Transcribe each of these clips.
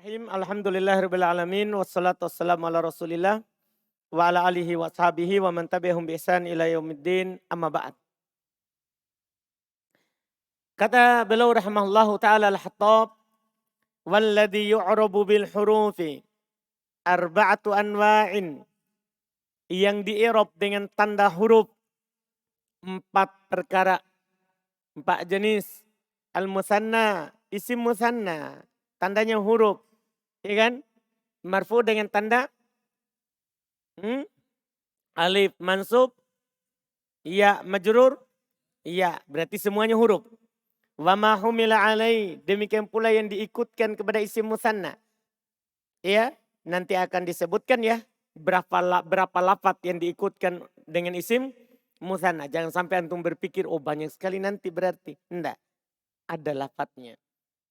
Alhamdulillahirabbil alamin wassalatu wassalamu ala Rasulillah wa ala alihi wa sahbihi wa man tabi'ahum bi ihsan ila yaumiddin amma ba'd. Kata beliau rahimahullahu taala al-Hattab walladzi yu'rabu bil hurufi arba'atu anwa'in, yang di-i'rab dengan tanda huruf empat perkara, empat jenis. Al-musanna, isim musanna, tandanya huruf, ya kan? Marfu dengan tanda alif mansub, ya majrur, ya berarti semuanya huruf. Wa ma humila alai, demikian pula yang diikutkan kepada isim musanna. Ya, nanti akan disebutkan ya berapa lafaz yang diikutkan dengan isim musanna. Jangan sampai antum berpikir oh banyak sekali nanti berarti. Enggak. Ada lafaznya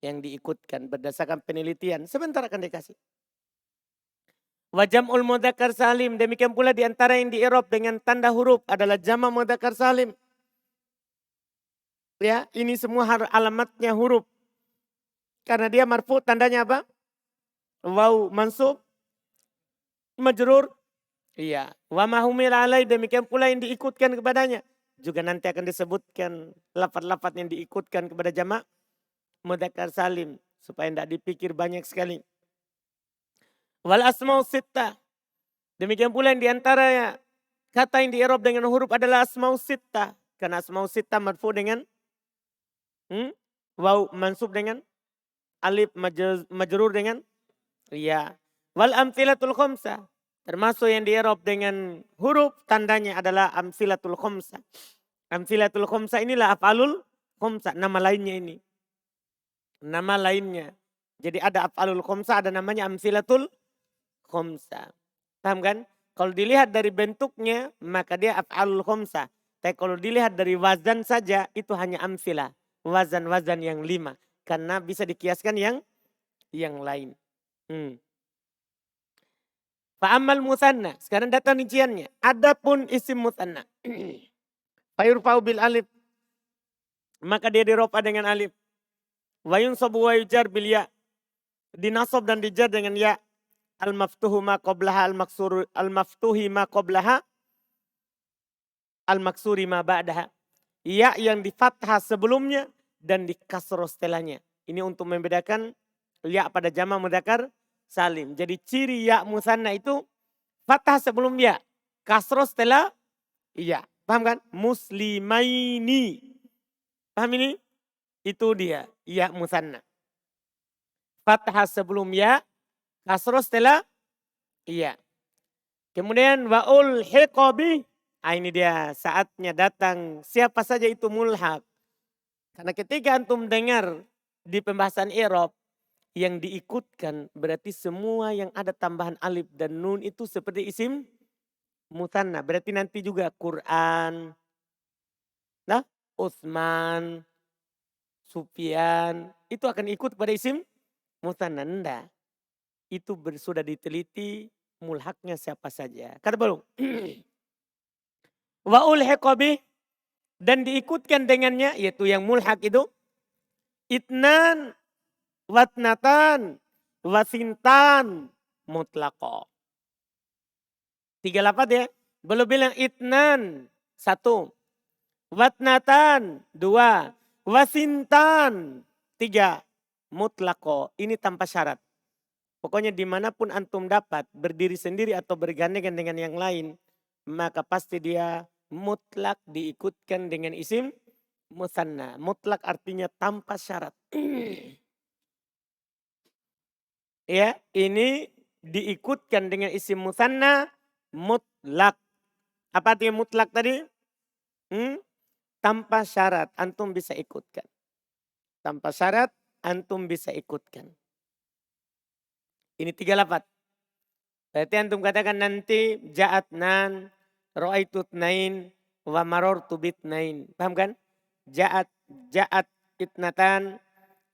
yang diikutkan berdasarkan penelitian. Sebentar akan dikasih. Wa jam'ul mudzakkar salim, demikian pula di antara yang di-i'rab dengan tanda huruf adalah jama' mudzakkar salim. Ya, ini semua alamatnya huruf. Karena dia marfu, tandanya apa? Waw mansub, majrur. Iya, wa ma humila alai, demikian pula yang diikutkan kepadanya. Juga nanti akan disebutkan lafaz-lafaz yang diikutkan kepada jama' mudzakkar salim supaya tidak dipikir banyak sekali. Wal asma'u sittah, demikian pula yang diantara kata yang di-i'rab dengan huruf adalah asma'u sittah. Karena asma'u sittah marfu dengan waw mansub dengan alif, majrur dengan ya. Wal amtsilatul khamsah, termasuk yang di-i'rab dengan huruf tandanya adalah amtsilatul khamsah. Amtsilatul khamsah inilah af'alul khamsah, nama lainnya ini. Nama lainnya. Jadi ada af'alul khamsah, ada namanya amtsilatul khamsah. Paham kan? Kalau dilihat dari bentuknya maka dia af'alul khamsah. Tapi kalau dilihat dari wazan saja itu hanya amtsilah. Wazan-wazan yang 5. Karena bisa dikiaskan yang lain. Fa'amal musanna, sekarang datang rinciannya. Adapun isim musanna. Fayurfa'u bil alif, maka dia dirofa dengan alif. Wa yunsabu wa yujar bil ya, dinasab dan dijar dengan ya. Al-maftuhu ma qablaha al-maftuhi ma qablaha al-maksuri ma ba'daha. Ya yang di fathah sebelumnya dan di kasroh setelahnya. Ini untuk membedakan ya pada jama' mudzakkar salim. Jadi ciri ya musanna itu fathah sebelum ya, kasroh setelah ya. Paham kan? Muslimaini. Paham ini? Itu dia ya musanna. Fathah sebelum ya, kasroh setelah iya. Kemudian wa'ul hiqabi. Ini dia saatnya datang siapa saja itu mulhaq. Karena ketika antum dengar di pembahasan i'rab yang diikutkan berarti semua yang ada tambahan alif dan nun itu seperti isim musanna. Berarti nanti juga Quran, nah, Utsman, Sufyan itu akan ikut pada isim musanna. Enggak. Itu sudah diteliti mulhaknya siapa saja. Kata baru. Wa ulhiqa bih, dan diikutkan dengannya yaitu yang mulhak itu itnan, watnatan, wasintan, mutlaqo. 3 lafaz ya. Belum bilang itnan 1, watnatan 2, wasintan 3, mutlaqo. Ini tanpa syarat. Pokoknya dimanapun antum dapat berdiri sendiri atau bergandengan dengan yang lain, maka pasti dia mutlak diikutkan dengan isim musanna. Mutlak artinya tanpa syarat. Ya, ini diikutkan dengan isim musanna mutlak. Apa artinya mutlak tadi? Tanpa syarat antum bisa ikutkan. Tanpa syarat antum bisa ikutkan. Ini 3 lafaz. Berarti antum katakan nanti ja'atnan, ra'aitu tnain, wa marartu bitnain. Paham kan? Ja'at itnatan,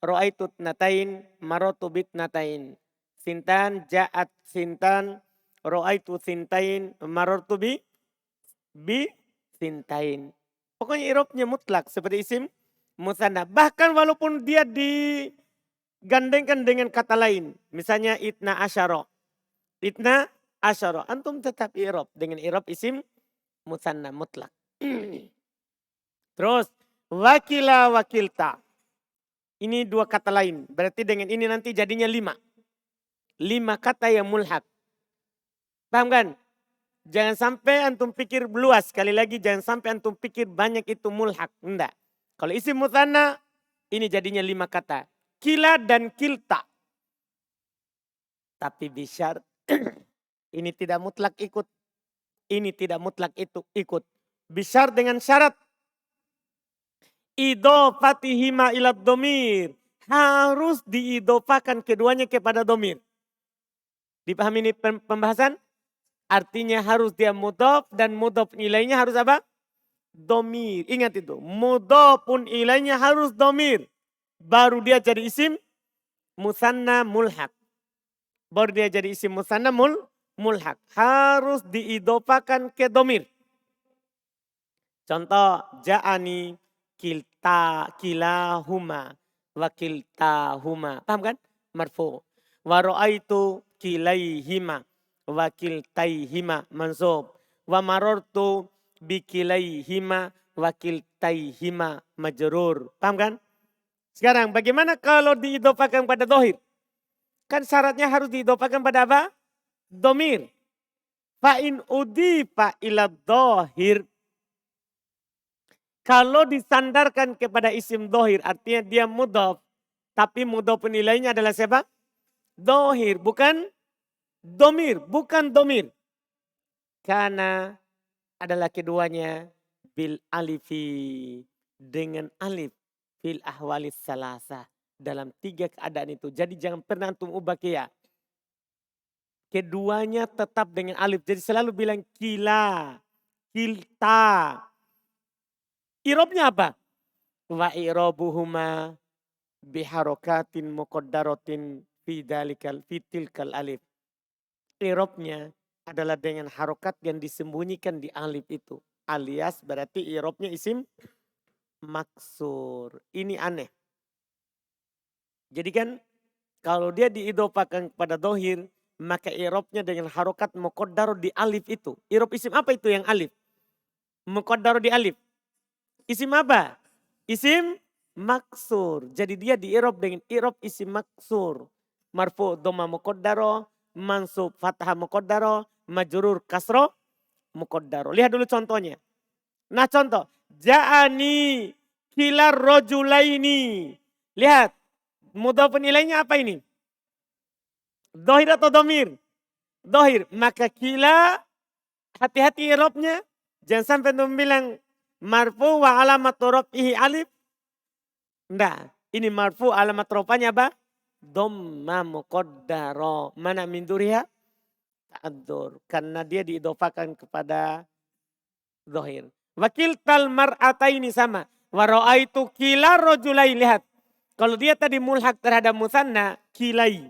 ra'aitu tnatain, marartu bitnatain. Sintan, ja'at sintan, ra'aitu sintain, marartu bi sintain. Pokoknya i'rabnya mutlak seperti isim musanna. Bahkan walaupun dia gandengkan dengan kata lain. Misalnya itna asyara. Itna asyara. Antum tetap i'rab dengan i'rab isim musanna mutlak. Terus wakila wakilta. Ini dua kata lain. Berarti dengan ini nanti jadinya 5. 5 kata yang mulhak. Paham kan? Jangan sampai antum pikir luas. Sekali lagi jangan sampai antum pikir banyak itu mulhak. Enggak. Kalau isim musanna ini jadinya 5 kata. Kila dan kilta. Tapi bisyar ini tidak mutlak ikut. Ini tidak mutlak itu ikut. Bisyar dengan syarat. Idofatihima ilad domir. Harus diidofakan keduanya kepada domir. Dipahami ini pembahasan? Artinya harus dia mudhof dan mudhof nilainya harus apa? Domir. Ingat itu. Mudhof pun nilainya harus domir. Baru dia jadi isim musanna mulhak. Baru dia jadi isim musanna mulhak. Harus diidofakan ke domir. Contoh, ja'ani kilahuma wa kiltahuma. Paham kan? Marfu. Wa ra'aitu kilaihima wa kiltaihima mansub. Wa marartu bi kilaihima wa kiltaihima majrur. Paham kan? Sekarang bagaimana kalau diidofakan pada dohir? Kan syaratnya harus diidofakan pada apa? Domir. Fa'in udifa ila dohir. Kalau disandarkan kepada isim dohir, artinya dia mudhof. Tapi mudhof nilainya adalah siapa? Dohir, bukan domir. Bukan domir. Karena adalah keduanya bil alifi. Dengan alif. Fil ahwalis salasa. Dalam 3 keadaan itu. Jadi jangan pernah antum ubah kia. Keduanya tetap dengan alif. Jadi selalu bilang kila, kilta. Irobnya apa? Wa irobuhuma biharokatin muqaddaratin fi tilkal alif. Irobnya adalah dengan harokat yang disembunyikan di alif itu. Alias berarti irobnya isim maksur. Ini aneh. Jadi kan kalau dia diidofakan kepada dohir, maka irobnya dengan harokat muqaddar di alif itu. Irob isim apa itu yang alif? Muqaddar di alif. Isim apa? Isim maksur. Jadi dia di i'rab dengan i'rab isim maksur. Marfu dhamma muqaddaro, mansub fathah muqaddaro, majrur kasro muqaddaro. Lihat dulu contohnya. Nah contoh. Ja'ani kilar rojulaini. Lihat. Mudhaf nilainya apa ini? Dohir atau domir? Dohir. Maka kila hati-hati i'rabnya. Jangan sampai antum bilang marfu wa alamat rafihi alif. Enggak, ini marfu alamat rafanya apa? Dhamma muqaddara. Mana min duriha? Ta'addur. Karena dia diidofakan kepada zahir. Wakil tal mar'ataini sama. Wa ra'aitu kila rajulai. Lihat. Kalau dia tadi mulhak terhadap musanna, kilai.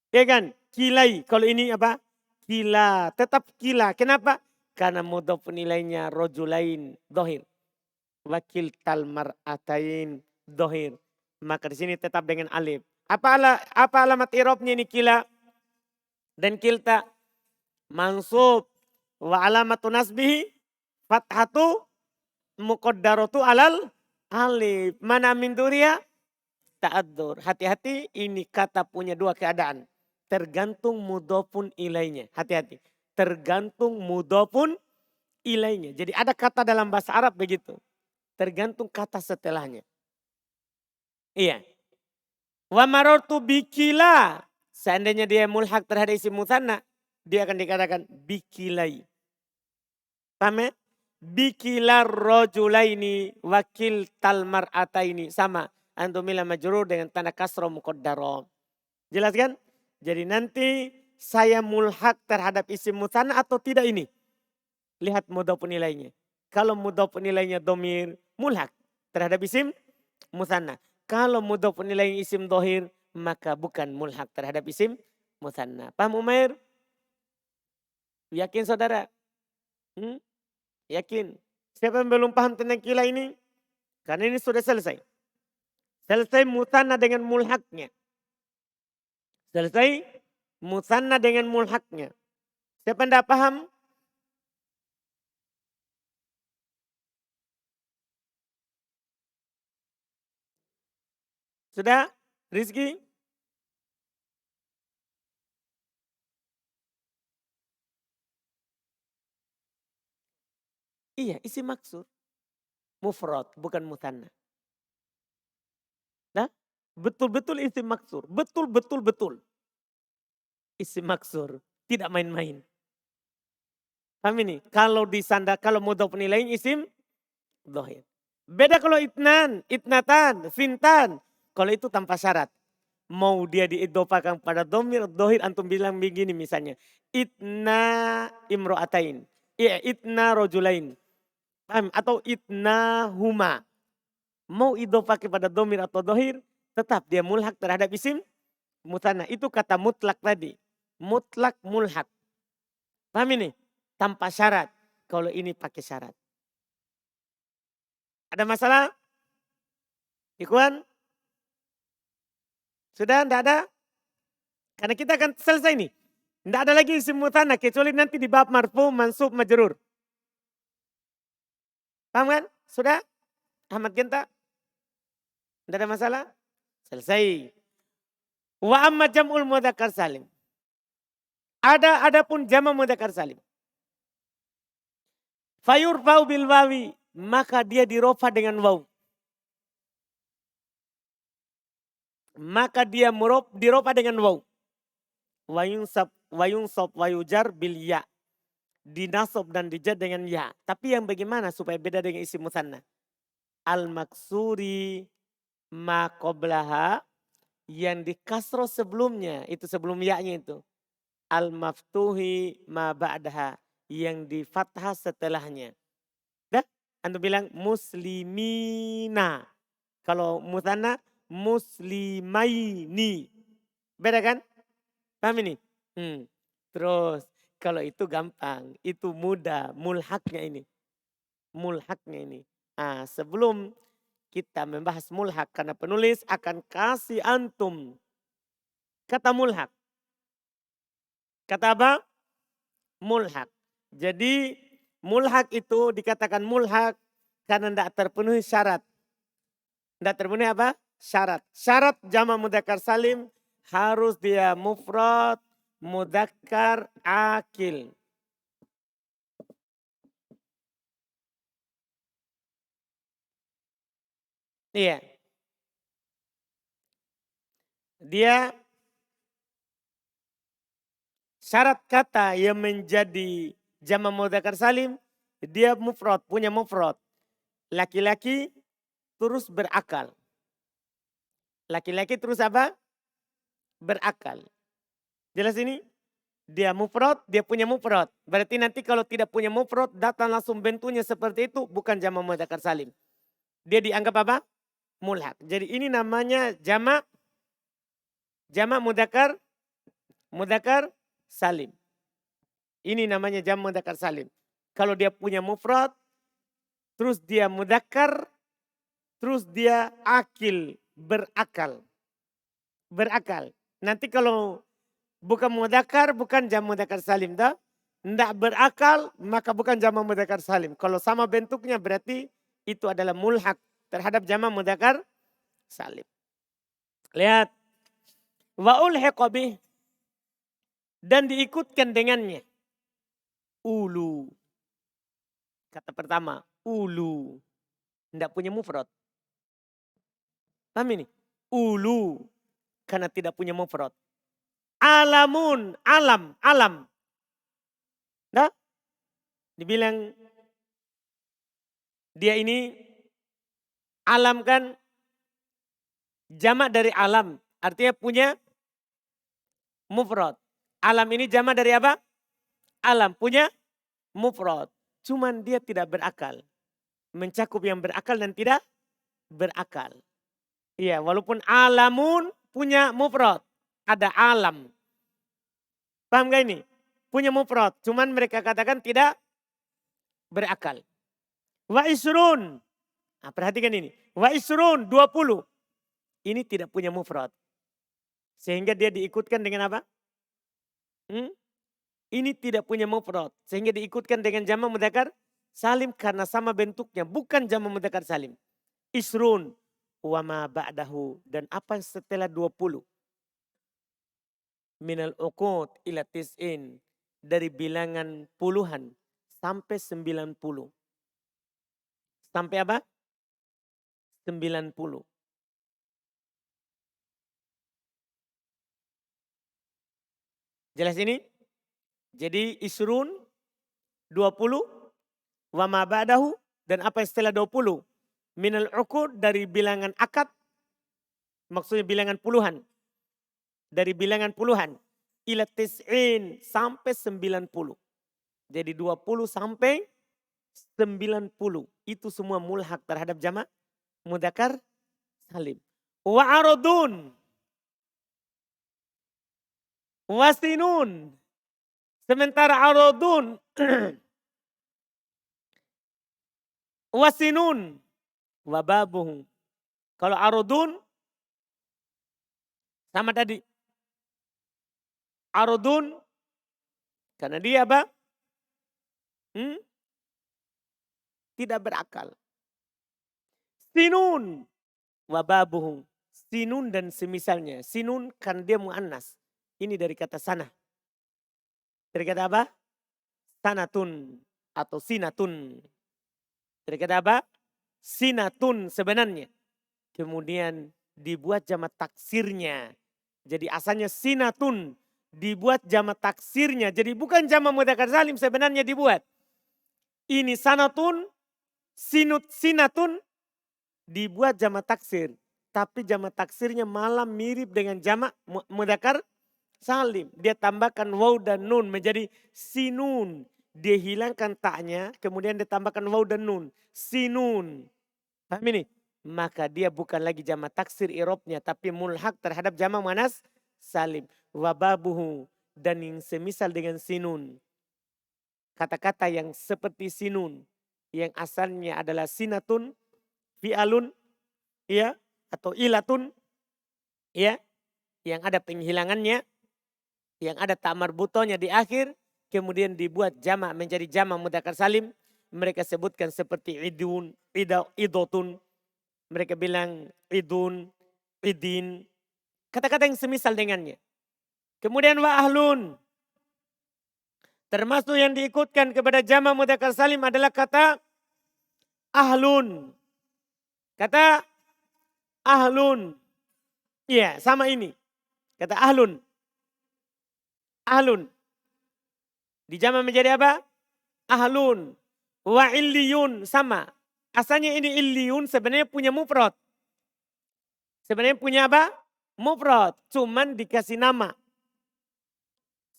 Ya kan? Kilai. Kalau ini apa? Kila. Tetap kila. Kenapa? Karena mudhof nilainya rojulain dohir. Wakil tal mar'atain dohir. Maka di sini tetap dengan alif. Apa alamat irobnya ini kila dan kilta? Mansub. Wa alamatu nasbihi fathatu muqaddaratu alal alif. Mana min duriya? Ta'addur. Hati-hati ini kata punya 2 keadaan. Tergantung mudhofun ilainya. Hati-hati. Tergantung mudhofun ilainya. Jadi ada kata dalam bahasa Arab begitu. Tergantung kata setelahnya. Iya. Wa marartu bikila. Seandainya dia mulhak terhadap isim musanna, dia akan dikatakan bikilai. Paham ya? Bikilar rojulaini wakil tal mar'ataini. Sama. Antumila majrur dengan tanda kasro muqaddaro. Jelas kan? Jadi nanti saya mulhak terhadap isim musanna atau tidak ini? Lihat mudhof nilainya. Kalau mudhof nilainya domir, mulhak terhadap isim musanna. Kalau mudhof nilainya isim dohir, maka bukan mulhak terhadap isim musanna. Paham Umair? Yakin saudara? Yakin? Siapa yang belum paham tentang kila ini? Karena ini sudah selesai. Selesai musanna dengan mulhaknya. Selesai musanna dengan mulhaknya. Siapa tidak paham? Sudah? Rizky? Iya, isi maksud. Mufrad, bukan musanna. Nah, betul-betul isi maksur. Betul. Isi maksur. Tidak main-main. Paham ini? Kalau disandar, kalau mudhof ilaih isim dhohir. Beda kalau itnan, itnatan, fintan. Kalau itu tanpa syarat. Mau dia diidopakan pada domir, dohir, antum bilang begini misalnya. Itna imro'atain. Iya, itna rojulain. Paham? Atau itna huma. Mau idofah pada domir atau dohir, tetap dia mulhak terhadap isim mutanna. Itu kata mutlak tadi. Mutlak mulhak. Paham ini? Tanpa syarat. Kalau ini pakai syarat. Ada masalah? Ikhwan? Sudah? Tidak ada? Karena kita akan selesai nih. Tidak ada lagi isim mutanna kecuali nanti di bab marfu, mansub, majrur. Paham kan? Sudah? Ahmad Genta? Tidak ada masalah? Selesai. Wa amma jam'ul mudzakkar salim. Adapun jama' mudzakkar salim. Fayurfa'u bil wawi, maka dia dirofa dengan waw. Maka dia dirofa dengan waw. Wayunsab wayujar bil ya. Dinasob dan dijar dengan ya. Tapi yang bagaimana supaya beda dengan isim musanna? Al-maksuri ma qablaha, yang dikasroh sebelumnya, itu sebelum ya-nya itu. Al-maftuhi ma ba'daha, yang di fathah setelahnya. Dah, antum bilang muslimina. Kalau musanna muslimaini. Beda kan? Paham ini? Terus kalau itu gampang, itu mudah, mulhaknya ini. Mulhaknya ini. Sebelum kita membahas mulhak, karena penulis akan kasih antum kata mulhak. Kata apa? Mulhak. Jadi mulhak itu dikatakan mulhak karena tidak terpenuhi syarat. Tidak terpenuhi apa? Syarat. Syarat jama' mudzakkar salim harus dia mufrad, mudzakkar, akil. Iya. Dia syarat kata yang menjadi jama' mudzakkar salim, dia mufrad, punya mufrad. Laki-laki terus berakal. Laki-laki terus apa? Berakal. Jelas ini? Dia mufrad, dia punya mufrad. Berarti nanti kalau tidak punya mufrad, datang langsung bentuknya seperti itu, bukan jama' mudzakkar salim. Dia dianggap apa? Mulhak. Jadi ini namanya jama' mudzakkar salim. Ini namanya jama' mudzakkar salim. Kalau dia punya mufrad, terus dia mudzakkar, terus dia akil, berakal. Berakal. Nanti kalau bukan mudzakkar, bukan jama' mudzakkar salim. Tidak berakal, maka bukan jama' mudzakkar salim. Kalau sama bentuknya berarti itu adalah mulhak terhadap jama' mudzakkar salim. Lihat. Wa ulhiqa bih, dan diikutkan dengannya. Ulu. Kata pertama, ulu. Tidak punya mufrad. Paham ini? Ulu. Karena tidak punya mufrad. Alamun, alam. Nah, dibilang dia ini alam kan jamak dari alam. Artinya punya mufrad. Alam ini jamak dari apa? Alam, punya mufrad. Cuman dia tidak berakal. Mencakup yang berakal dan tidak berakal. Iya, walaupun alamun punya mufrad. Ada alam. Paham gak ini? Punya mufrad. Cuman mereka katakan tidak berakal. Wa isrun. Perhatikan ini. Wa isrun 20. Ini tidak punya mufrad. Sehingga dia diikutkan dengan apa? Ini tidak punya mufrad. Sehingga diikutkan dengan jamak mudzakkar salim karena sama bentuknya. Bukan jamak mudzakkar salim. Isrun wa ma ba'dahu. Dan apa yang setelah 20. Minal uqud ila tis'in. Dari bilangan puluhan sampai 90. Sampai apa? 90. Jelas ini? Jadi isrun 20 wa ma ba'dahu dan apa yang setelah 20 minal uqud dari bilangan akad, maksudnya bilangan puluhan. Dari bilangan puluhan ila tis'in sampai 90. Jadi 20 sampai 90 itu semua mulhaq terhadap jamak mudzakkar salim. Wa aradun wasinun. Sementara aradun wasinun wababuhu. Kalau aradun sama tadi. Aradun karena dia apa? Tidak berakal. Sinun wababuhu. Sinun dan semisalnya. Sinun kan dia muannas. Ini dari kata sana. Dari kata apa? Sanatun atau sinatun. Dari kata apa? Sinatun sebenarnya. Kemudian dibuat jamak taksirnya. Jadi asalnya sinatun. Dibuat jamak taksirnya. Jadi bukan jamak mudzakkar salim sebenarnya dibuat. Ini sanatun, sinatun dibuat jamak taksir. Tapi jamak taksirnya malah mirip dengan jamak mudzakkar salim. Dia tambahkan waw dan nun menjadi sinun. Dia hilangkan taknya, kemudian dia tambahkan waw dan nun. Sinun. Paham ini? Maka dia bukan lagi jamak taksir irobnya, tapi mulhaq terhadap jamak muannas salim. Wababuhu dan yang semisal dengan sinun. Kata-kata yang seperti sinun, yang asalnya adalah sinatun, fi'alun, ya, atau ilatun, ya, yang ada penghilangannya, yang ada tak marbutonya di akhir, kemudian dibuat jamak menjadi jamak mudzakkar salim. Mereka sebutkan seperti idun, idotun. Mereka bilang idun, idin. Kata-kata yang semisal dengannya. Kemudian wa ahlun. Termasuk yang diikutkan kepada jamak mudzakkar salim adalah kata ahlun. Kata ahlun. Iya, sama ini. Kata ahlun. Ahlun. Dijamak menjadi apa? Ahlun. Wa illiyun sama. Asalnya ini illiyun sebenarnya punya mufrad. Sebenarnya punya apa? Mufrad. Cuman dikasih nama.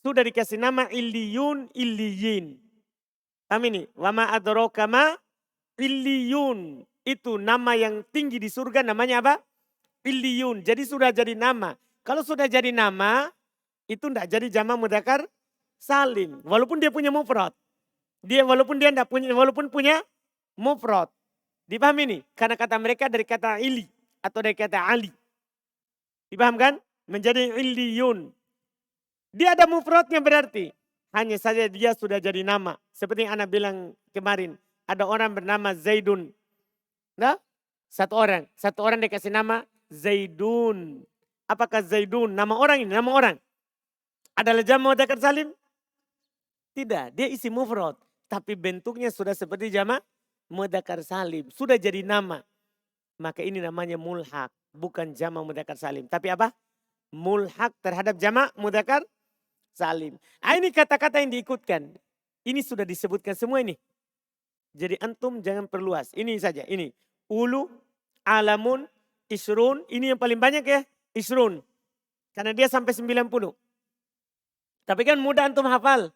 Sudah dikasih nama illiyun, illiyin. Paham ini? Wa ma adraka ma illiyun. Itu nama yang tinggi di surga namanya apa? Illiyun. Jadi sudah jadi nama. Kalau sudah jadi nama, itu tidak jadi jamak mudzakkar salim. Walaupun dia punya mufrad. Walaupun dia tidak punya, walaupun punya mufrad. Dipahami ini? Karena kata mereka dari kata ili atau dari kata ali. Dipahamkan? Menjadi illiyun. Dia ada mufradnya berarti. Hanya saja dia sudah jadi nama. Seperti yang Ana bilang kemarin. Ada orang bernama Zaidun. Nah, satu orang dikasih nama Zaidun. Apakah Zaidun nama orang ini? Nama orang. Adalah jamak mudzakkar salim? Tidak, dia isi mufrad. Tapi bentuknya sudah seperti jamak mudzakkar salim. Sudah jadi nama. Maka ini namanya mulhaq. Bukan jamak mudzakkar salim. Tapi apa? Mulhaq terhadap jamak mudzakkar salim. Ini kata-kata yang diikutkan. Ini sudah disebutkan semua ini. Jadi antum jangan perluas. Ini saja, ini. Ulu, alamun, isrun. Ini yang paling banyak ya, isrun. Karena dia sampai 90. Tapi kan mudah antum hafal.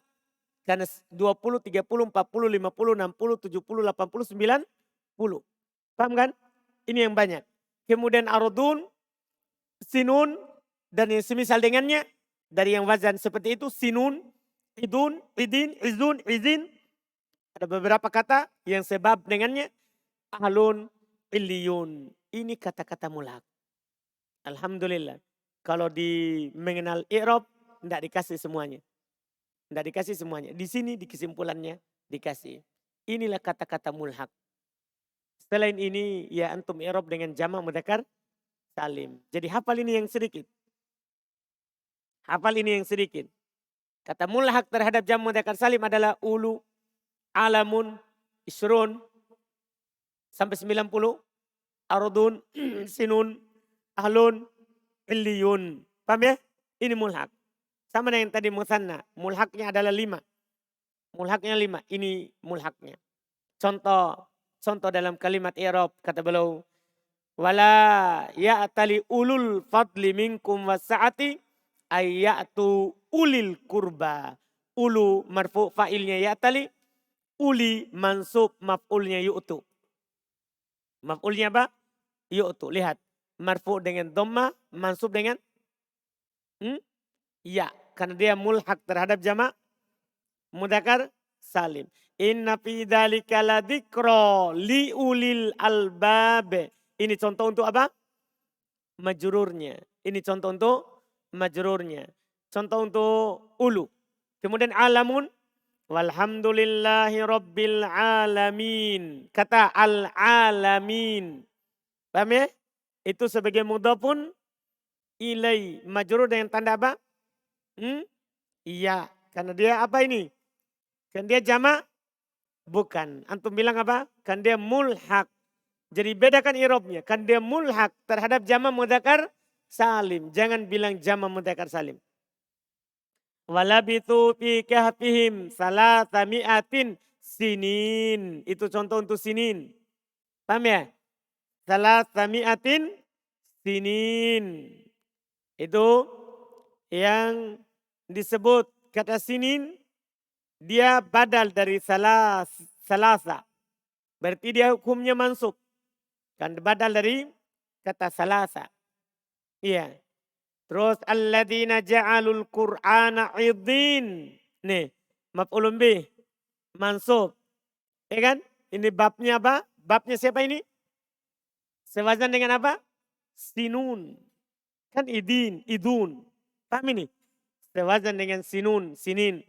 Karena 20, 30, 40, 50, 60, 70, 80, 90. Paham kan? Ini yang banyak. Kemudian aradun, sinun, dan yang semisal dengannya. Dari yang wazan seperti itu, sinun, idun, idin, izun, izin. Ada beberapa kata yang sebab dengannya. Ahlun, illiyun. Ini kata-kata mulhaq. Alhamdulillah. Kalau di mengenal i'rab tidak dikasih semuanya. Tidak dikasih semuanya. Di sini di kesimpulannya dikasih. Inilah kata-kata mulhak. Selain ini ya antum i'rab dengan jamak mudzakkar salim. Jadi hafal ini yang sedikit. Hafal ini yang sedikit. Kata mulhak terhadap jamak mudzakkar salim adalah ulu, alamun, isrun, sampai 90, ardun, sinun, ahlun, illiyun. Paham ya? Ini mulhak. Sama dengan tadi musanna. Mulhaknya adalah 5. Mulhaknya 5. Ini mulhaknya. Contoh dalam kalimat i'rab kata beliau, wala ya'tali ulul fadli minkum wasa'ati ayyatu ulil kurba. Ulu marfu fa'ilnya ya'tali, uli mansub maf'ulnya yu'tu. Maf'ulnya apa? Yu'tu. Lihat. Marfu dengan dhamma, mansub dengan ya. Karena dia mulhak terhadap jamak mudzakkar salim. Inna fi dzalika ladzikra li ulil albab. Ini contoh untuk apa? Majrurnya. Ini contoh untuk majrurnya. Contoh untuk ulu. Kemudian alamun. Walhamdulillahi rabbil alamin. Kata al-alamin. Paham ya? Itu sebagai mudhafun ilai. Majrur dengan tanda apa? Iya. Karena dia apa ini? Kan dia jamak? Bukan. Antum bilang apa? Kan dia mulhak. Jadi bedakan i'rabnya. Kan dia mulhak terhadap jamak mudzakkar salim. Jangan bilang jamak mudzakkar salim. Walabitu fi kahfihim salasami'atin sinin. Itu contoh untuk sinin. Paham ya? Salasami'atin sinin. Itu yang disebut kata sinin. Dia badal dari salasa. Berarti dia hukumnya mansub. Kan badal dari kata salasa. Iya. Terus alladzina ja'alul qur'ana 'idhin. Nih, maf'ulun bih. Mansub. Ya kan? Ini babnya apa? Babnya siapa ini? Sewazan dengan apa? Sinun. Kan idin, idun. Paham ini? Sewazan dengan sinun, sinin,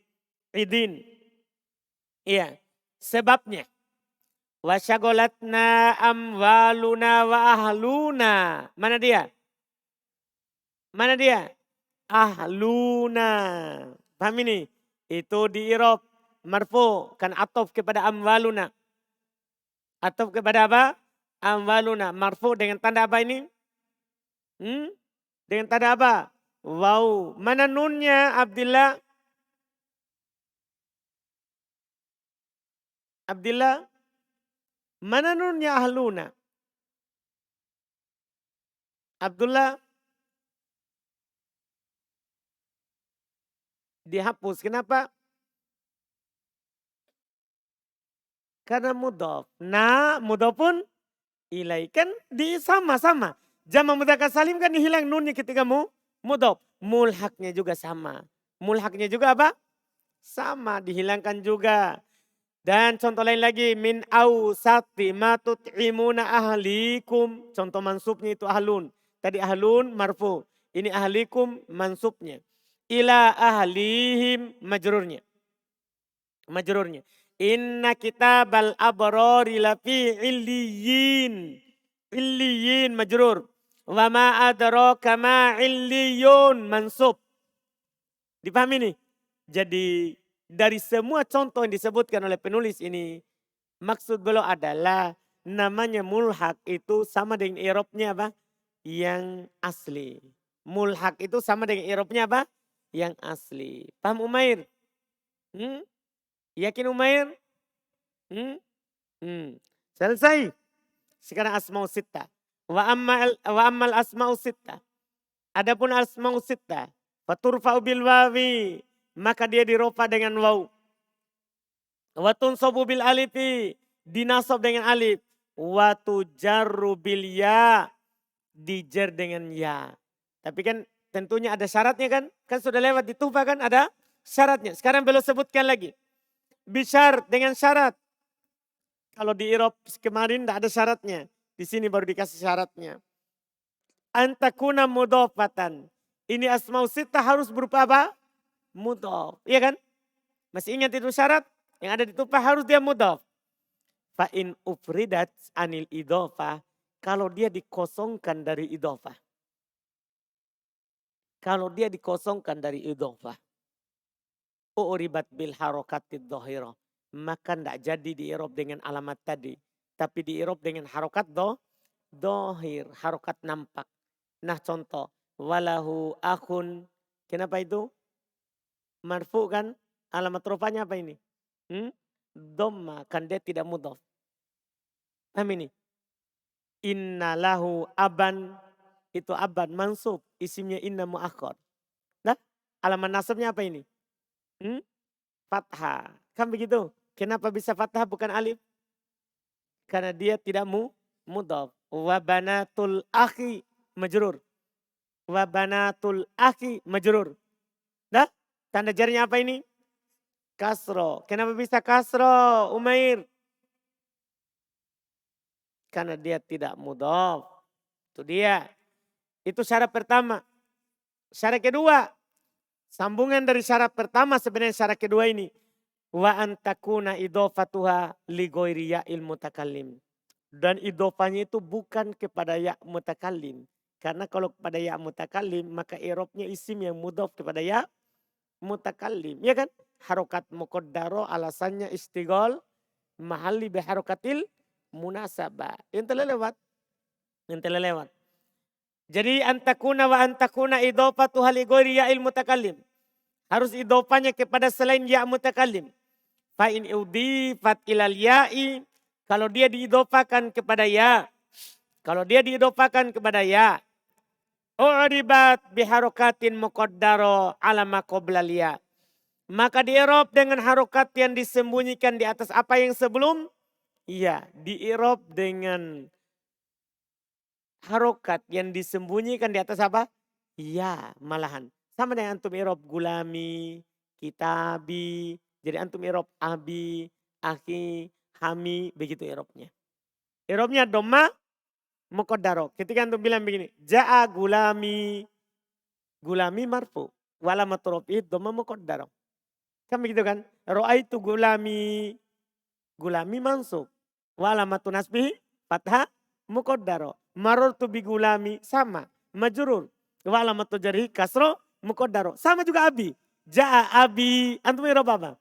idin. Iya. Sebabnya. Wasyagolatna amwaluna wa ahluna. Mana dia? Mana dia? Ahluna. Paham ini? Itu di i'rab marfu. Kan atof kepada amwaluna. Atof kepada apa? Amwaluna. Marfu dengan tanda apa ini? Dengan tanda apa? Wow. Mana nunnya Abdillah? Abdillah? Mana nunnya ahluna? Abdullah? Dihapus. Kenapa? Karena mudhaf. Nah, mudhaf pun ilai. Kan sama-sama. Jamak mudzakkar salim kan hilang nunnya ketika mudhaf. Mulhaknya juga sama. Mulhaknya juga apa? Sama, dihilangkan juga. Dan contoh lain lagi. Min awsati ma tut'imuna ahlikum. Contoh mansubnya itu ahlun. Tadi ahlun marfu. Ini ahlikum mansubnya. Ila ahlihim majrurnya. Majrurnya. Inna kitabal abrari lafi illiyin. Illiyin majrur. Wa ma adraka ma illiyun mansub. Dipahami nih? Jadi dari semua contoh yang disebutkan oleh penulis ini. Maksud beliau adalah namanya mulhak itu sama dengan i'rabnya apa? Yang asli. Mulhak itu sama dengan i'rabnya apa? Yang asli. Paham Umair? Yakin Umair? Selesai. Sekarang asma'u sittah. Wa ammal asma'u sittah. Adapun asma'u sittah. Faturfa'u bil wawi. Maka dia dirofa dengan waw. Wa tunsabu bil alifi. Dinasab dengan alif. Wa tujarru bil ya. Dijer dengan ya. Tapi kan tentunya ada syaratnya kan. Kan sudah lewat di tufa kan ada syaratnya. Sekarang belum sebutkan lagi. Bisyar dengan syarat. Kalau di i'rab kemarin tidak ada syaratnya. Di sini baru dikasih syaratnya. antakuna mudhofatan. Ini asmaul sittah harus berupa apa? Mudhof. Iya kan? Masih ingat itu syarat? Yang ada di tupah harus dia mudhof. Fa in ufridat anil idhofah. Kalau dia dikosongkan dari idhofah. Kalau dia dikosongkan dari idhofah. U'ribat bil harokatid dhahirah. Maka tidak jadi diirob dengan alamat tadi. Tapi diirob dengan harokat dohir. Harokat nampak. Nah contoh. Walahu akhun. Kenapa itu? Marfu kan? Alamat rupanya apa ini? Dhamma. Kan dia tidak mudhaf. Paham ini? Inna lahu aban. Itu aban mansub. Isimnya inna mu'akhir. Nah alamat nasabnya apa ini? Fathah. Kan begitu? Kenapa bisa fathah bukan alif? Karena dia tidak mudhaf. Wa banatul akhi majrur. Wa banatul akhi majrur. Dah? Tanda jarinya apa ini? Kasro. Kenapa bisa kasro, Umair? Karena dia tidak mudhaf. Itu dia. Itu syarat pertama. Syarat kedua. Sambungan dari syarat pertama sebenarnya syarat kedua ini. Wa antakuna idhofatuha li ghairi ya'il mutakallim. Dan idhofanya itu bukan kepada ya' mutakallim. Karena kalau kepada ya' mutakallim maka i'rabnya isim yang mudhaf kepada ya' mutakallim. Ya kan? Harokat muqaddaro alasannya istighol mahalli biharokatil munasabah. Yang telah lewat. Yang telah lewat. Jadi antakuna wa antakuna idhofatuha li ghairi ya'il mutakallim. Harus idhofanya kepada selain ya' mutakallim. Fa in udhifat ilal ya'i. Kalau dia diidhofakan kepada ya. Kalau dia diidhofakan kepada ya. U'ribat biharokatin muqaddaro ala ma qoblal ya. Maka diirob dengan harokat yang disembunyikan di atas apa yang sebelum. Ya, diirob dengan harokat yang disembunyikan di atas apa? Ya, malahan. Sama dengan antum irob gulami, kitabi. Jadi antum irob abi, akhi, hami, begitu irobnya. Irobnya doma muqaddaro. Ketika antum bilang begini, ja'a gulami, gulami marfu, wala matrofid doma muqaddaro. Kan begitu kan? Ro'aitu gulami, gulami mansub, wala matunasbihi fathah muqaddaro. Marortu bi gulami sama, majrur, wala matujarihi kasro muqaddaro. Sama juga abi. Ja'a abi, antum irob apa?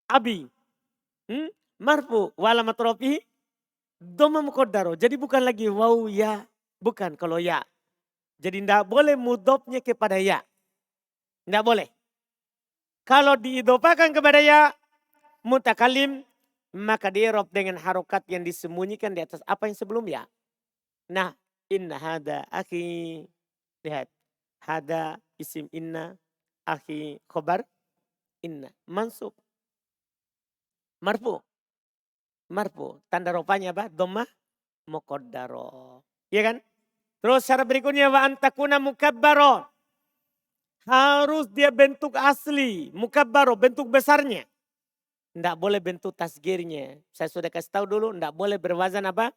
Abi. Marfu wala matrofihi doma muqaddaro. Jadi bukan lagi waw ya. Bukan kalau ya. Jadi tidak boleh mudhofnya kepada ya. Tidak boleh. Kalau diidhofakan kepada ya mutakallim. Maka diirob dengan harokat yang disembunyikan di atas apa yang sebelum ya. Nah inna hada akhi. Lihat. Hada isim inna. Akhi khobar. Inna. Mansub. Marfu. Marfu. Tanda rupanya apa? Dhammah muqaddaro. Iya kan? Terus syarat berikutnya wa antakuna mukabbaro. Harus dia bentuk asli. Mukabbaro, bentuk besarnya. Tidak boleh bentuk tasgirnya. Saya sudah kasih tahu dulu, tidak boleh berwazan apa?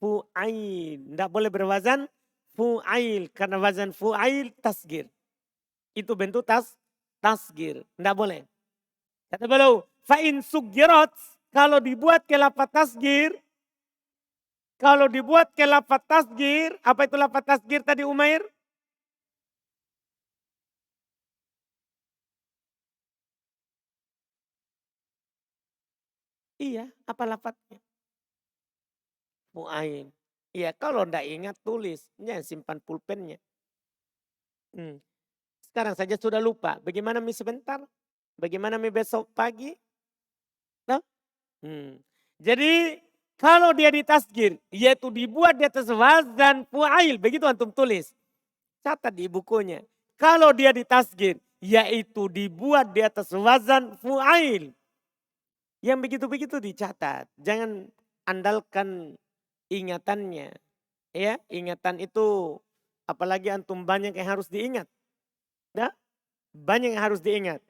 Fu'ail. Tidak boleh berwazan fu'ail. Karena wazan fu'ail tasgir. Itu bentuk tasgir. Tidak boleh. Kata beliau, fa'in sugirat. Kalau dibuat ke lafaz tasgir. Kalau dibuat ke lafaz tasgir. Apa itu lafaz tasgir tadi Umair? Iya, apa lafaznya? Mu'ain. Iya, kalau tidak ingat tulis. Jangan simpan pulpennya. Sekarang saja sudah lupa. Bagaimana mi sebentar? Bagaimana mi besok pagi? Nah? Jadi kalau dia ditasgir, yaitu dibuat di atas wazan fu'ail. Begitu antum tulis. Catat di bukunya. Kalau dia ditasgir, yaitu dibuat di atas wazan fu'ail. Yang begitu-begitu dicatat. Jangan andalkan ingatannya. Ya, ingatan itu apalagi antum banyak yang harus diingat. Nah, banyak yang harus diingat.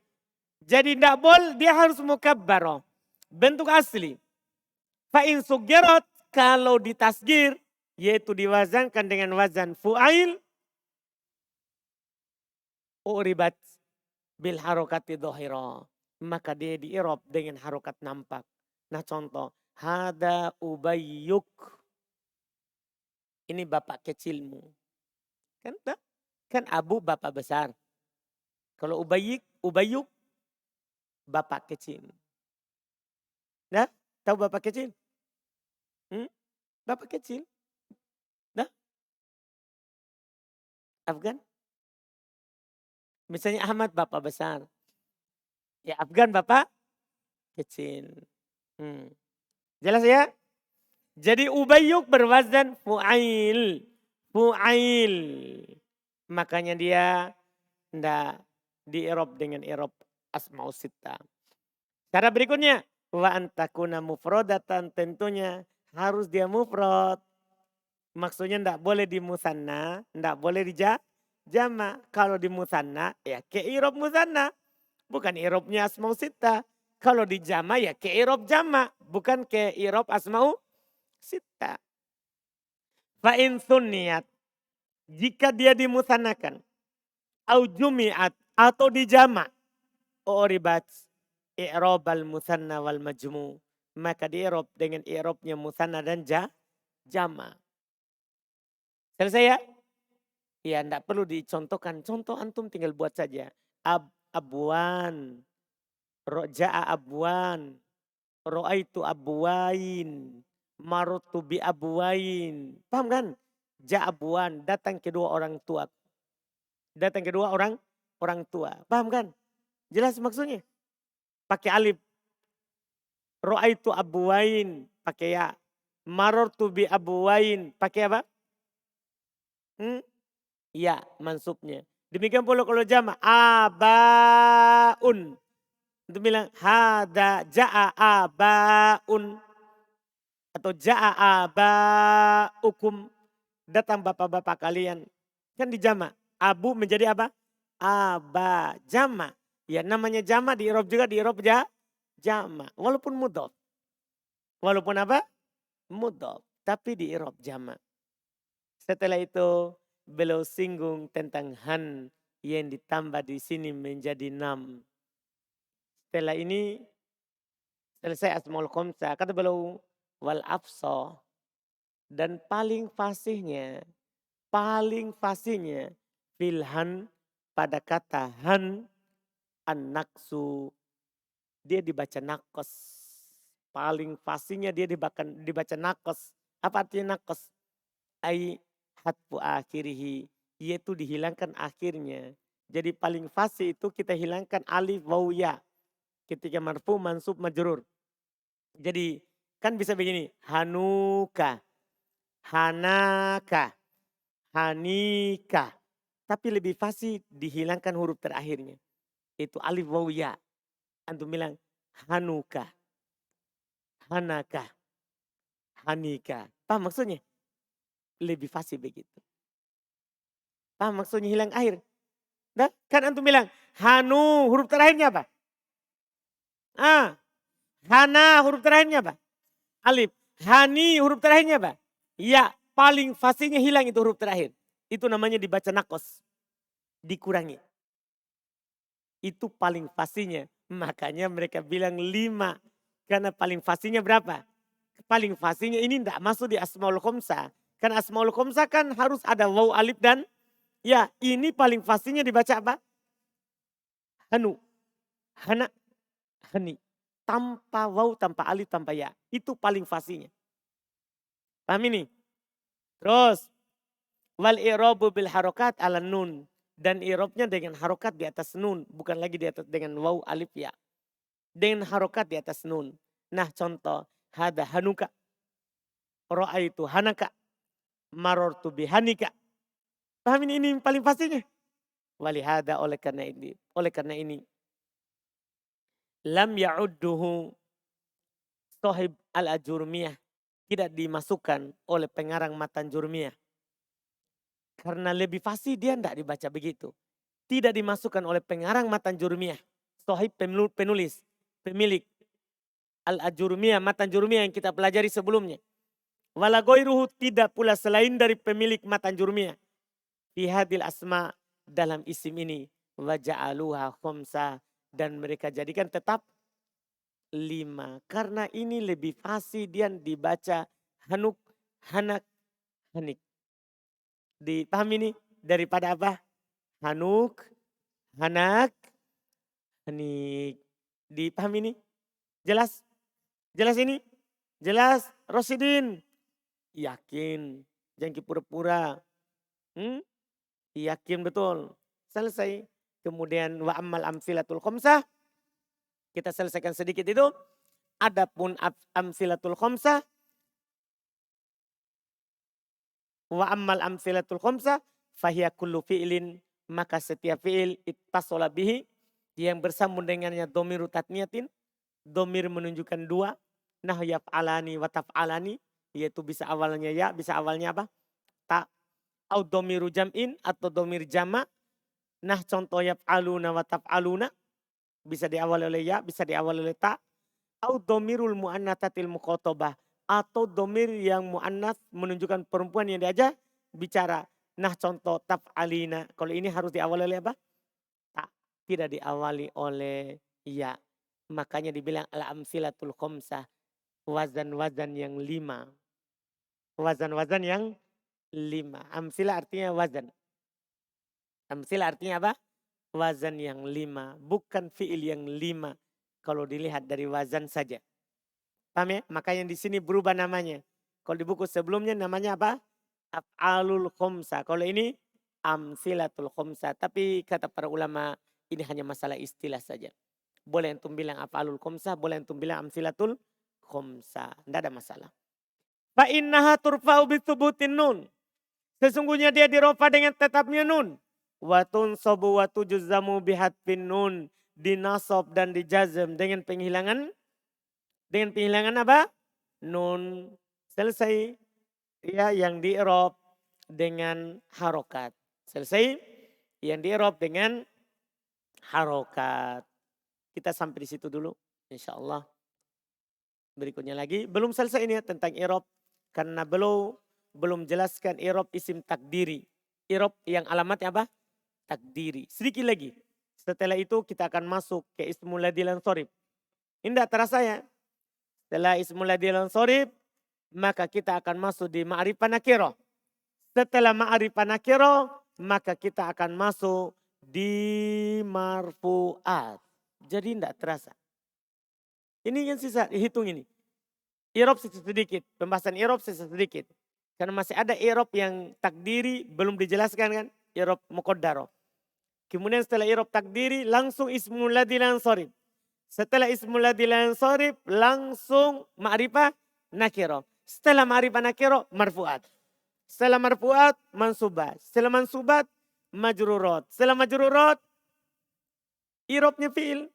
Jadi tidak boleh, dia harus mukabbaro. Bentuk asli. Fa'in sugirat, kalau ditasgir, yaitu diwazankan dengan wazan fu'ail, uribat bil harokati dohiro. Maka dia di-i'rab dengan harokat nampak. Nah contoh, hada ubayyuk. Ini bapak kecilmu. Kan abu bapak besar. Kalau ubayyuk bapak kecil. Nah, tahu bapak kecil? Bapak kecil. Nah, Afgan. Misalnya Ahmad bapak besar. Ya Afgan bapak kecil. Jelas ya? Jadi ubayyuk berwazan fu'ail. Fu'ail. Makanya dia ndak di-i'rab dengan i'rab asmaul sittah. Cara berikutnya, wa antakuna mufrodatan, tentunya harus dia mufrad. Maksudnya ndak boleh di musanna, ndak boleh di jama. Kalau di musanna ya ke i'rab musanna. Bukan i'rabnya asmaul sittah. Kalau di jama ya ke i'rab jama, bukan ke i'rab asmaul sittah. Fa in sunniyat, jika dia dimusannakan, au jumi'at atau dijama, uribat i'rabal musanna wal majmu, maka di-i'rab dengan i'rabnya musanna dan jama. Selesai ya? Ya enggak perlu dicontohkan. Contoh antum tinggal buat saja. Abwan, roja'a abwan, ro'aitu abwain, marutu bi abwain. Paham kan? Ja'abwan, datang kedua orang tua. Datang kedua orang tua. Paham kan? Jelas maksudnya? Pakai alif. Ro'aitu abwain, pakai ya. Marutu bi abwain, pakai apa? Ya, mansubnya. Demikian pula kalau jama' abaun. Itu bilang hada ja'a abaun. Atau ja'a abaukum. Datang bapak-bapak kalian. Kan dijama'. Abu menjadi apa? Aba. Jama'. Ya namanya jama' di i'rab juga di i'rab jama'. Walaupun mudhof. Walaupun apa? Mudhof. Tapi di i'rab jama'. Setelah itu beliau singgung tentang han yang ditambah di sini menjadi 6. Setelah ini selesai asmaul khamsah. Kata beliau wal afsah, dan paling fasihnya filhan pada kata han an-naqsu, dia dibaca nakos. Paling fasihnya dia dibaca nakos. Apa artinya nakos? Ai hatfu akhirihi, yaitu dihilangkan akhirnya. Jadi paling fasih itu kita hilangkan alif waw ya ketika marfu mansub majrur. Jadi kan bisa begini, hanuka, hanaka, hanika. Tapi lebih fasih dihilangkan huruf terakhirnya. Itu alif waw ya. Antum bilang hanuka, hanaka, hanika. Paham maksudnya? Lebih fasih begitu. Paham maksudnya hilang air? Nah, kan antum bilang hanu huruf terakhirnya apa? Hana huruf terakhirnya apa? Alif. Hani huruf terakhirnya apa? Ya, paling fasihnya hilang itu huruf terakhir. Itu namanya dibaca nakos. Dikurangi. Itu paling fasihnya. Makanya mereka bilang 5. Karena paling fasihnya berapa? Paling fasihnya ini tidak masuk di asmaul khamsah. Karena asmaul khamsah kan harus ada waw, alif dan ya. Ini paling fasihnya dibaca apa? Hanu, hana, hani. Tanpa waw, tanpa alif, tanpa ya. Itu paling fasihnya. Paham ini? Terus. Wal i'rabu bil harokat ala nun. Dan i'rabnya dengan harokat di atas nun. Bukan lagi di atas dengan waw, alif, ya. Dengan harokat di atas nun. Nah contoh. Hada hanuka. Ro'aitu hanaka. Marortu bihanika. Paham ini paling pastinya. Walihada oleh karena ini. Lam ya'udduhu sohib al-ajurmiyah. Tidak dimasukkan oleh pengarang matan jurmiyah. Karena lebih fasih dia tidak dibaca begitu. Tidak dimasukkan oleh pengarang matan jurmiyah. Sohib penulis, pemilik al-ajurmiyah, matan jurmiyah yang kita pelajari sebelumnya. Wala ghairuhu, tidak pula selain dari pemilik matan jurumiyah. Fi hadil asma, dalam isim ini. Wa ja'aluha khomsa, dan mereka jadikan tetap 5. Karena ini lebih fasih dia dibaca hanuk, hanak, hanik. Dipahami ini? Daripada apa? Hanuk, hanak, hanik. Dipahami ini? Jelas? Jelas ini? Jelas? Rosidin? Yakin. Jangan pura-pura. Yakin betul. Selesai. Kemudian wa ammal amsilatul khomsah. Kita selesaikan sedikit itu. Adapun amsilatul khomsah. Wa ammal amsilatul khomsah. Fahiyya kullu fi'lin. Maka setiap fi'il ittasala bihi. Yang bersambung dengannya domiru tatniyatin. Domir menunjukkan dua. Nah yaf'alani wa taf'alani. Yaitu bisa awalnya ya, bisa awalnya apa? Ta. Au domiru jam'in atau domir jama'. Nah contoh yaf'aluna wa taf'aluna. Bisa diawali oleh ya, bisa diawali oleh ta. Au domirul mu'annatatil muqotobah. Atau domir yang mu'annats menunjukkan perempuan yang diajak bicara. Nah contoh taf'alina. Kalau ini harus diawali oleh apa? Ta. Tidak diawali oleh ya. Makanya dibilang al-amsilatul khomsah. Wazan-wazan yang 5. Wazan-wazan yang 5. Amsilah artinya wazan. Amsilah artinya apa? Wazan yang 5. Bukan fi'il yang 5. Kalau dilihat dari wazan saja. Paham ya? Makanya di sini berubah namanya. Kalau di buku sebelumnya namanya apa? Af'alul khomsa. Kalau ini amsilatul khomsa. Tapi kata para ulama ini hanya masalah istilah saja. Boleh antum bilang af'alul khomsa. Boleh antum bilang amsilatul khomsa. Tidak ada masalah. Fa'innaha turfa'u bitubutin nun. Sesungguhnya dia dirofa dengan tetapnya nun. Watun sobu watu juzamu bihatfin nun. Dinasob dan dijazm dengan penghilangan. Dengan penghilangan apa? Nun. Selesai. Ya, yang di-i'rab dengan harokat. Selesai. Yang di-i'rab dengan harokat. Kita sampai di situ dulu. InsyaAllah. Berikutnya lagi. Belum selesai ini ya tentang i'rab. Karena belum jelaskan i'rab isim takdiri. I'rab yang alamatnya apa? Takdiri. Sedikit lagi. Setelah itu kita akan masuk ke ismul ladzi lan shorib. Ini tidak terasa ya. Setelah ismul ladzi lan shorib, maka kita akan masuk di ma'rifah nakiro. Setelah ma'rifah nakiro, maka kita akan masuk di marfu'at. Jadi tidak terasa. Ini yang sisa, hitung ini. I'rab sedikit, pembahasan i'rab sedikit. Karena masih ada i'rab yang takdiri belum dijelaskan kan. I'rab muqaddaro. Kemudian setelah i'rab takdiri langsung ismul ladzi lan shorib. Setelah ismul ladzi lan shorib langsung ma'rifah nakiro. Setelah ma'rifah nakiro marfu'at. Setelah marfu'at mansubat. Setelah mansubat majrurat. Setelah majrurat i'rabnya fi'il.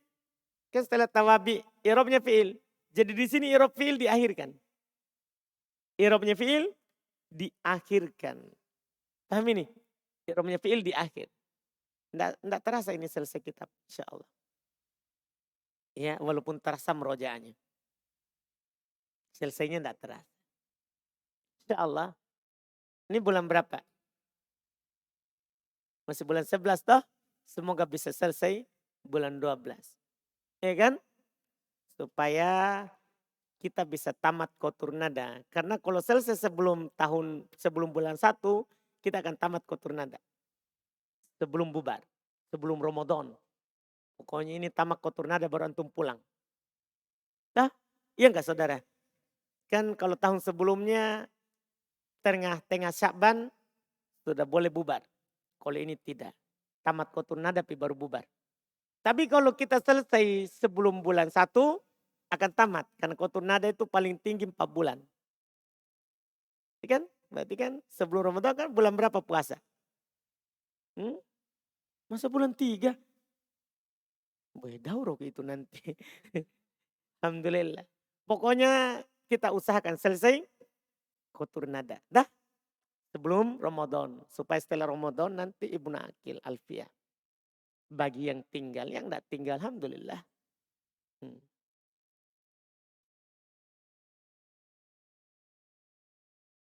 Kan setelah tawabi i'rabnya fi'il. Jadi di sini i'rab fi'il diakhirkan. I'rabnya fi'il diakhirkan. Paham ini? I'rabnya fi'il di akhir. Tidak terasa ini selesai kitab. InsyaAllah. Ya, walaupun terasa merojaannya. Selesainya tidak terasa. InsyaAllah. Ini bulan berapa? Masih bulan 11 toh? Semoga bisa selesai bulan 12. Ya kan? Supaya kita bisa tamat kotur nada. Karena kalau selesai sebelum bulan 1, kita akan tamat kotur nada. Sebelum bubar, sebelum Ramadan. Pokoknya ini tamat kotur nada baru antum pulang. Dah? Iya enggak saudara? Kan kalau tahun sebelumnya tengah Sya'ban sudah boleh bubar. Kalau ini tidak. Tamat kotur nada tapi baru bubar. Tapi kalau kita selesai sebelum bulan 1 akan tamat. Karena kotur nada itu paling tinggi 4 bulan. Berarti kan sebelum Ramadan kan bulan berapa puasa? Masa bulan 3? Daurok itu nanti. Alhamdulillah. Pokoknya kita usahakan selesai kotur nada. Dah? Sebelum Ramadan. Supaya setelah Ramadan nanti Ibnu Akil Alfiyah. Bagi yang tinggal, yang tidak tinggal Alhamdulillah.